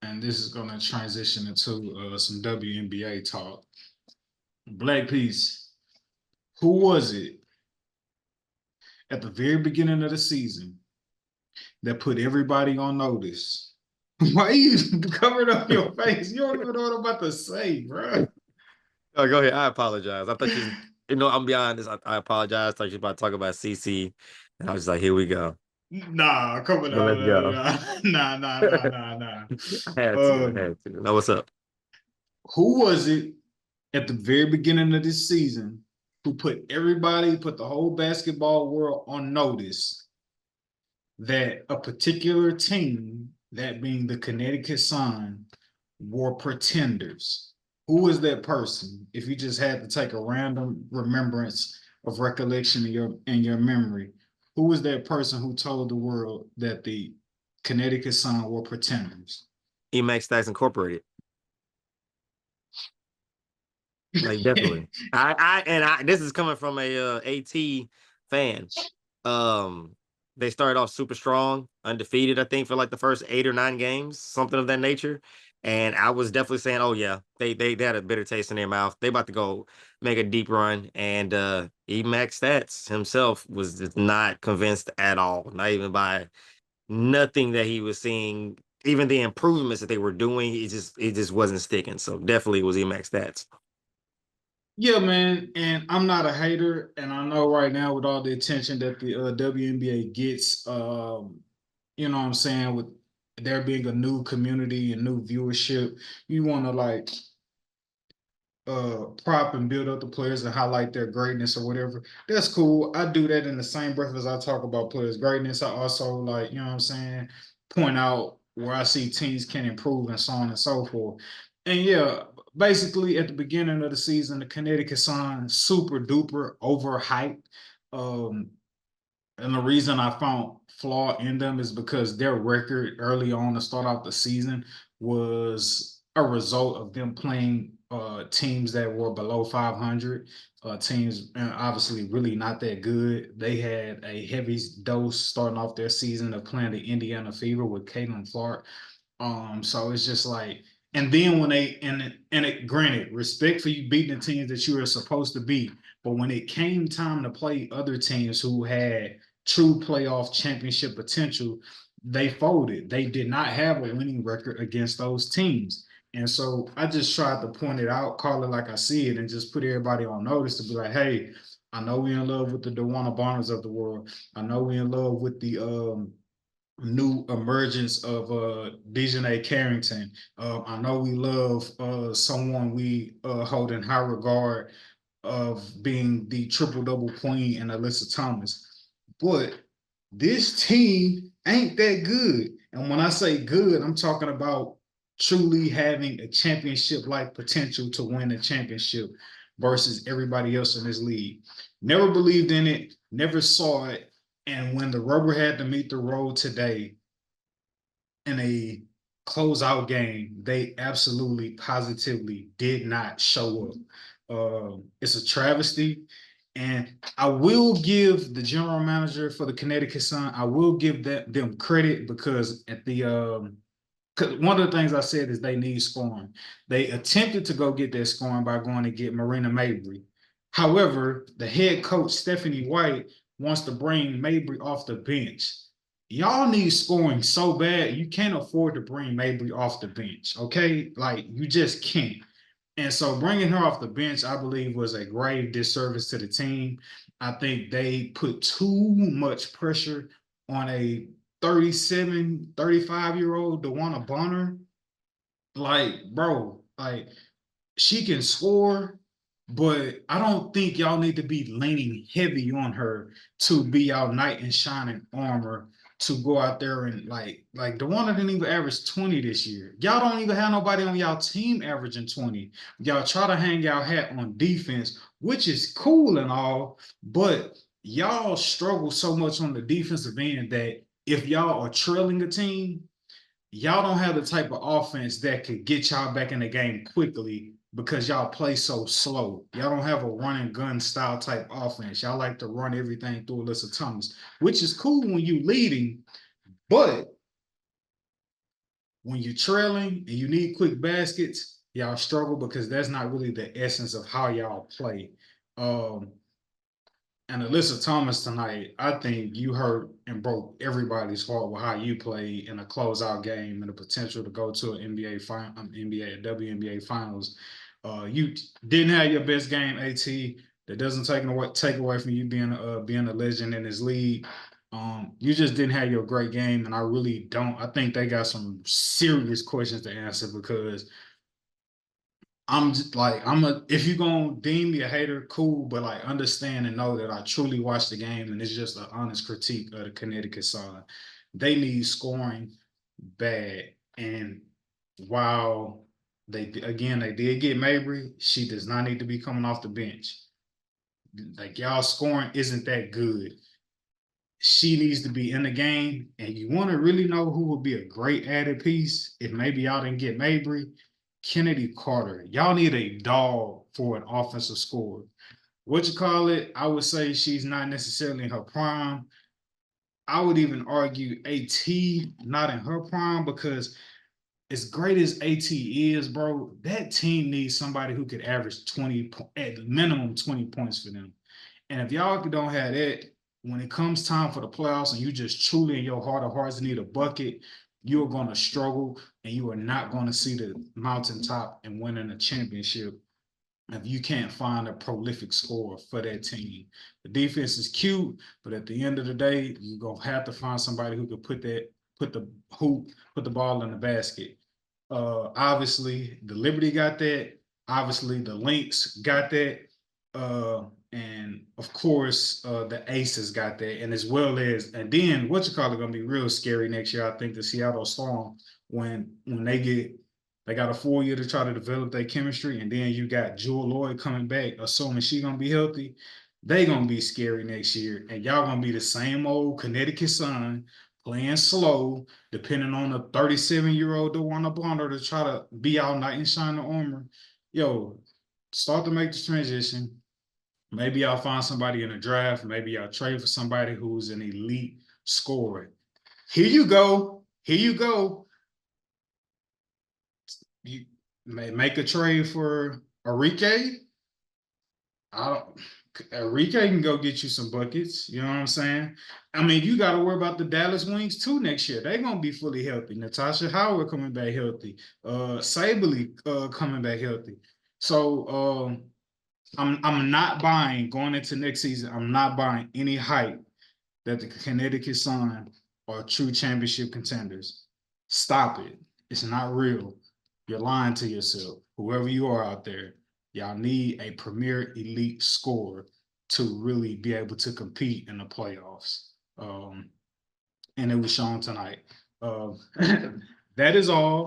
and this is going to transition into some WNBA talk. Black Peace, who was it at the very beginning of the season that put everybody on notice? Why you covered up your face? You don't even know what I'm about to say, bro. Oh, go ahead. I apologize. I thought I'm be honest. I apologize. I thought you was about to talk about CC, and I was like, here we go. Nah, come Well, let's go. on. Nah. I had to. I Um, had to. Now, what's up? who was it at the very beginning of this season who put the whole basketball world on notice that a particular team, that being the Connecticut Sun, were pretenders? Who is that person? If you just had to take a random remembrance of recollection in your memory, who was that person who told the world that the Connecticut Sun were pretenders? Emax Stacks Incorporated. Like definitely. I this is coming from a AT fan. Um, they started off super strong, undefeated, I think, for like the first 8 or 9 games, something of that nature. And I was definitely saying, oh yeah, they had a bitter taste in their mouth. They about to go make a deep run. And Emax Stats himself was just not convinced at all, not even by nothing that he was seeing, even the improvements that they were doing, it just wasn't sticking. So definitely it was Emax Stats. Yeah, man, and I'm not a hater, and I know right now with all the attention that the WNBA gets, you know what I'm saying, with there being a new community and new viewership, you want to like prop and build up the players and highlight their greatness or whatever. That's cool. I do that in the same breath as I talk about players' greatness. I also like, you know what I'm saying, point out where I see teams can improve and so on and so forth. And yeah, basically at the beginning of the season, the Connecticut Sun super duper overhyped. Um, and the reason I found flaw in them is because their record early on to start out the season was a result of them playing teams that were below 500, teams obviously really not that good. They had a heavy dose starting off their season of playing the Indiana Fever with Caitlin Clark. So it's just like, and then when they and it granted respect for you beating the teams that you were supposed to beat, but when it came time to play other teams who had true playoff championship potential, they folded. They did not have a winning record against those teams. And so I just tried to point it out, call it like I see it, and just put everybody on notice to be like, hey, I know we're in love with the DeWanna Bonners of the world. I know we're in love with the new emergence of Dejanay Carrington. I know we love someone we hold in high regard of being the triple double queen and Alyssa Thomas. But this team ain't that good. And when I say good, I'm talking about truly having a championship like potential to win a championship versus everybody else in this league. Never believed in it, never saw it. And when the rubber had to meet the road today in a closeout game, they absolutely positively did not show up. It's a travesty. And I will give the general manager for the Connecticut Sun, I will give them credit because at the cause one of the things I said is they need scoring. They attempted to go get that scoring by going to get Marina Mabrey. However, the head coach Stephanie White wants to bring Mabrey off the bench. Y'all need scoring so bad you can't afford to bring Mabrey off the bench. Okay, like you just can't. And so bringing her off the bench, I believe, was a grave disservice to the team. I think they put too much pressure on a 37, 35-year-old DeWanna Bonner. Like, bro, like she can score, but I don't think y'all need to be leaning heavy on her to be y'all knight in shining armor to go out there and like the one that didn't even average 20 this year. Y'all don't even have nobody on y'all team averaging 20. Y'all try to hang y'all hat on defense, which is cool and all, but y'all struggle so much on the defensive end that if y'all are trailing a team, y'all don't have the type of offense that could get y'all back in the game quickly because y'all play so slow. Y'all don't have a run and gun style type offense. Y'all like to run everything through Alyssa Thomas, which is cool when you leading, but when you're trailing and you need quick baskets, y'all struggle because that's not really the essence of how y'all play. Um, and Alyssa Thomas tonight, I think you hurt and broke everybody's heart with how you play in a closeout game and the potential to go to an NBA final, NBA, WNBA finals. You didn't have your best game, AT. That doesn't take away from you being a legend in this league. You just didn't have your great game, and I really don't. I think they got some serious questions to answer because I'm just like if you're gonna deem me a hater, cool, but like understand and know that I truly watched the game and it's just an honest critique of the Connecticut side. They need scoring bad. And while they did get Mabry, she does not need to be coming off the bench. Like y'all scoring isn't that good. She needs to be in the game. And you want to really know who would be a great added piece if maybe y'all didn't get Mabry? Kennedy Carter. Y'all need a dog for an offensive scorer. What you call it? I would say she's not necessarily in her prime. I would even argue AT not in her prime because as great as AT is, bro, that team needs somebody who could average 20 at minimum 20 points for them. And if y'all don't have that, when it comes time for the playoffs and you just truly in your heart of hearts need a bucket, you're going to struggle and you are not going to see the mountaintop and winning a championship if you can't find a prolific scorer for that team. The defense is cute, but at the end of the day, you're going to have to find somebody who can put the ball in the basket. Obviously, the Liberty got that. Obviously, the Lynx got that. And of course, the Aces got that. And as well as, and then what you call it gonna be real scary next year. I think the Seattle Storm when they got a full year to try to develop their chemistry, and then you got Jewel Lloyd coming back, assuming she gonna be healthy. They gonna be scary next year, and y'all gonna be the same old Connecticut Sun playing slow, depending on a 37-year-old DeWanna Bonner to try to be all knight in shining armor. Yo, start to make the transition. Maybe I'll find somebody in a draft. Maybe I'll trade for somebody who's an elite scorer. Here you go. Here you go. You may make a trade for Enrique. I don't. Enrique can go get you some buckets. You know what I'm saying? I mean, you got to worry about the Dallas Wings too next year. They're gonna be fully healthy. Natasha Howard coming back healthy. Sabely coming back healthy. So I'm not buying going into next season. I'm not buying any hype that the Connecticut Sun are true championship contenders. Stop it. It's not real. You're lying to yourself. Whoever you are out there, y'all need a premier elite scorer to really be able to compete in the playoffs. And it was shown tonight. That is all.